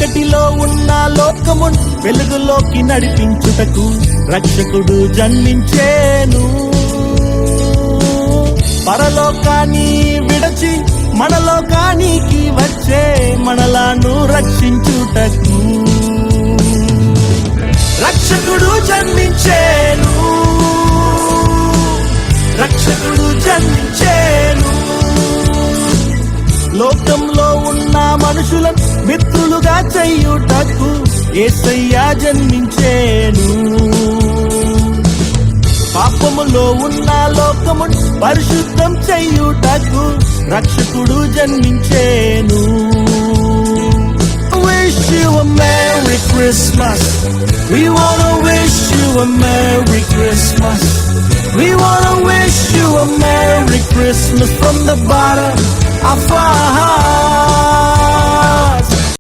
చీకటిలో ఉన్న లోకమున్ వెలుగులోకి నడిపించుటకు రక్షకుడు జన్మించేను. పరలోకాన్ని విడచి మనలోకానికి వచ్చే మనలాను రక్షించుటకు రక్షకుడు జన్మించేను. రక్షకుడు జన్మించేను. లోకంలో ఉన్న మనుషులను మిత్రులుగా చేయుటకు యేసయ్య జన్మించేను. పాపములో ఉన్న లోకమును పరిశుద్ధం చేయుటకు రక్షకుడు జన్మించేను. Wish you a Merry Christmas. We wanna wish you a Merry Christmas. We wanna wish you a Merry Christmas from the bottom of our heart.